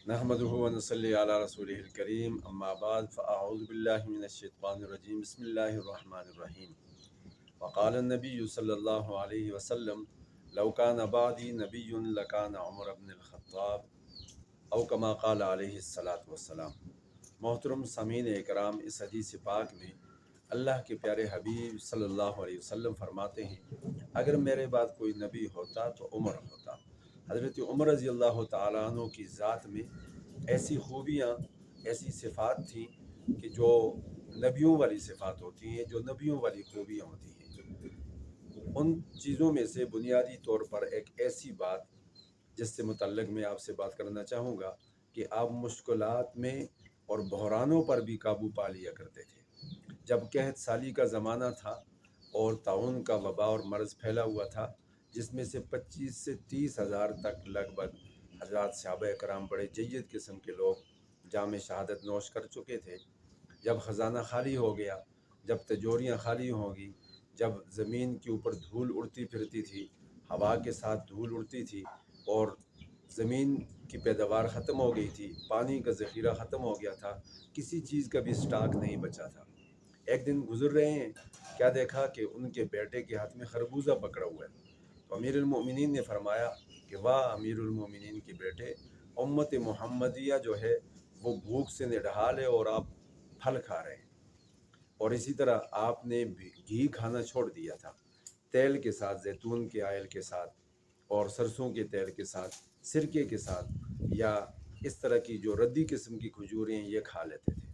नहमदुहु व नसल्ली अला रसूलिहिल करीम अम्मा बाद फ़अऊज़ु बिल्लाहि मिनश्शैतानिर रजीम बिस्मिल्लाहिर रहमानिर रहीम वक़ाल नबिय्यु सल्लल्लाहु अलैहि वसल्लम लौ कान बअदी नबिय्युन लकान उमर इब्नुल ख़त्ताब औ कमा क़ाल अलैहि सलातु वस्सलाम। मोहतरम सामीन इकराम, इस हदीस पाक में अल्लाह के प्यारे हबीब सल्लल्लाहु अलैहि वसल्लम फरमाते हैं, अगर मेरे बाद कोई नबी होता तो उमर होता। हज़रत उमर रज़ी अल्लाह तआला अन्हु की ज़ात में ऐसी खूबियाँ, ऐसी सिफ़ात थीं कि जो नबियों वाली सिफ़ात होती हैं, जो नबियों वाली खूबियाँ होती हैं। उन चीज़ों में से बुनियादी तौर पर एक ऐसी बात जिससे मुतल्लिक़ मैं आपसे बात करना चाहूँगा कि आप मुश्किलात में और बहरानों पर भी काबू पा लिया करते थे। जब कहत साली का ज़माना था और ताउन का वबा और मर्ज़ फैला हुआ था, जिसमें से 25 से 30 हज़ार तक लगभग हज़रात सहाबा कराम बड़े जय्यद किस्म के लोग जाम शहादत नोश कर चुके थे। जब ख़जाना खाली हो गया, जब तिजोरियाँ खाली होंगी, जब ज़मीन के ऊपर धूल उड़ती फिरती थी, हवा के साथ धूल उड़ती थी और ज़मीन की पैदावार ख़त्म हो गई थी, पानी का ज़ख़ीरा ख़त्म हो गया था, किसी चीज़ का भी स्टॉक नहीं बचा था। एक दिन गुज़र रहे हैं, क्या देखा कि उनके बेटे के हाथ में खरबूजा पकड़ा हुआ है। तो अमीरुल मोमिनीन ने फरमाया कि वाह अमीरुल मोमिनीन के बेटे, उम्मत मुहम्मदिया जो है वो भूख से निढाल है और आप फल खा रहे हैं। और इसी तरह आपने घी खाना छोड़ दिया था, तेल के साथ, जैतून के आयल के साथ और सरसों के तेल के साथ, सिरके के साथ, या इस तरह की जो रद्दी किस्म की खजूरें ये खा लेते थे।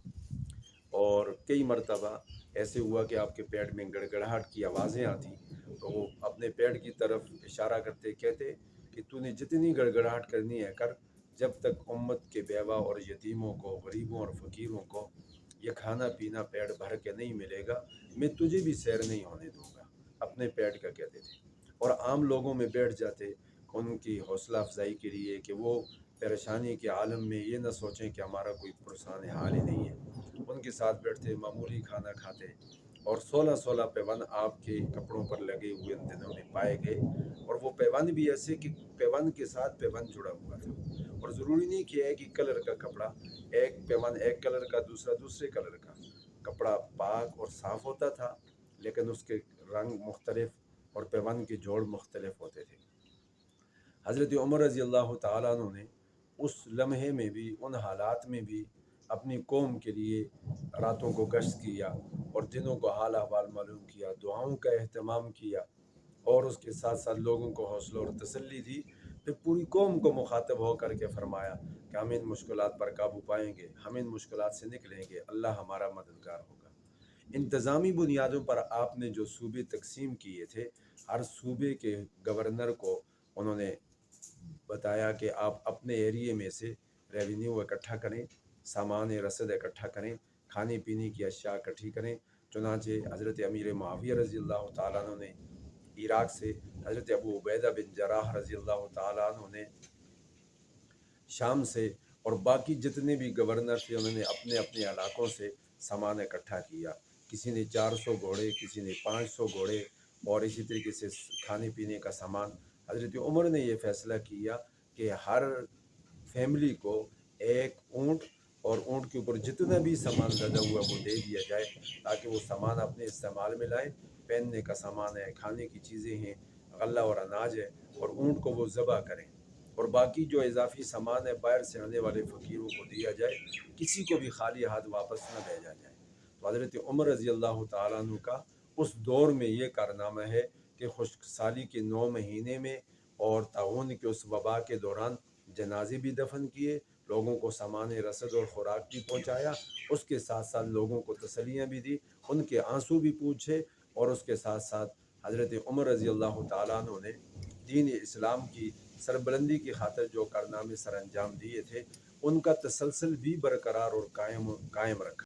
और कई मरतबा ऐसे हुआ कि आपके पेट में गड़गड़ाहट की आवाज़ें आती, तो वो अपने पेट की तरफ इशारा करते कहते कि तूने जितनी गड़गड़ाहट करनी है कर, जब तक उम्मत के बेवा और यतीमों को, गरीबों और फ़कीरों को ये खाना पीना पेट भर के नहीं मिलेगा, मैं तुझे भी सैर नहीं होने दूंगा। अपने पेट का कहते थे और आम लोगों में बैठ जाते उनकी हौसला अफजाई के लिए कि वो परेशानी के आलम में ये न सोचें कि हमारा कोई पुरसान हाल ही नहीं है। उनके साथ बैठते, मामूली खाना खाते और 16-16 पैबंद आपके कपड़ों पर लगे हुए उन दिनों में पाए गए। और वो पैबंद भी ऐसे कि पैबंद के साथ पैबंद जुड़ा हुआ था और ज़रूरी नहीं कि एक ही कलर का कपड़ा, एक पैबंद एक कलर का, दूसरा दूसरे कलर का कपड़ा पाक और साफ़ होता था, लेकिन उसके रंग मुख्तलिफ और पैबंद के जोड़ मुख्तलिफ होते थे। हज़रत उमर रज़ी अल्लाह तआला अन्हु ने उस लम्हे में भी, उन हालात में भी अपनी कौम के लिए रातों को गश्त किया और दिनों को हाल अहवाल मालूम किया, दुआओं का अहतमाम किया और उसके साथ साथ लोगों को हौसला और तसल्ली दी। फिर पूरी कौम को मुखातब हो करके फरमाया कि हम इन मुश्किलात पर काबू पाएंगे, हम इन मुश्किलात से निकलेंगे, अल्लाह हमारा मददगार होगा। इंतज़ामी बुनियादों पर आपने जो सूबे तकसीम किए थे, हर सूबे के गवर्नर को उन्होंने बताया कि आप अपने एरिए में से रेवेन्यू इकट्ठा करें, सामान रसद इकट्ठा करें, खाने पीने की अशिया इकट्ठी करें। चुनांचे हज़रत अमीर मुआविया रज़ी अल्लाह तआला अन्हु ने इराक़ से, हज़रत अबू उबैदा बिन जराह रज़ी अल्लाह तआला अन्हु ने शाम से और बाकी जितने भी गवर्नर थे उन्होंने अपने अपने इलाकों से सामान इकट्ठा किया। किसी ने 400 घोड़े, किसी ने 500 घोड़े और इसी तरीके से खाने पीने का सामान। हज़रत उमर ने यह फ़ैसला किया कि हर फैमिली को एक ऊँट और ऊँट के ऊपर जितना भी सामान लदा हुआ वो दे दिया जाए, ताकि वो सामान अपने इस्तेमाल में लाएँ। पहनने का सामान है, खाने की चीज़ें हैं, गल्ला और अनाज है, और ऊँट को वो ज़बह करें और बाकी जो इजाफी सामान है बाहर से आने वाले फ़कीरों को दिया जाए, किसी को भी खाली हाथ वापस न भेजा जाए। तो हज़रत उमर रज़ी अल्लाह तआला अन्हु का उस दौर में ये कारनामा है कि खुश्क साली के 9 महीने में और ताउन के उस वबा के दौरान जनाजे भी दफन किए, लोगों को सामान रसद और ख़ुराक भी पहुँचाया, उसके साथ साथ लोगों को तसल्लियाँ भी दी, उनके आंसू भी पूछे। और उसके साथ साथ हज़रत उमर रज़ी अल्लाह तआला अन्हु ने दीन इस्लाम की सरबलंदी की खातिर जो कारनामे सर अंजाम दिए थे, उनका तसलसल भी बरकरार और कायम रखा।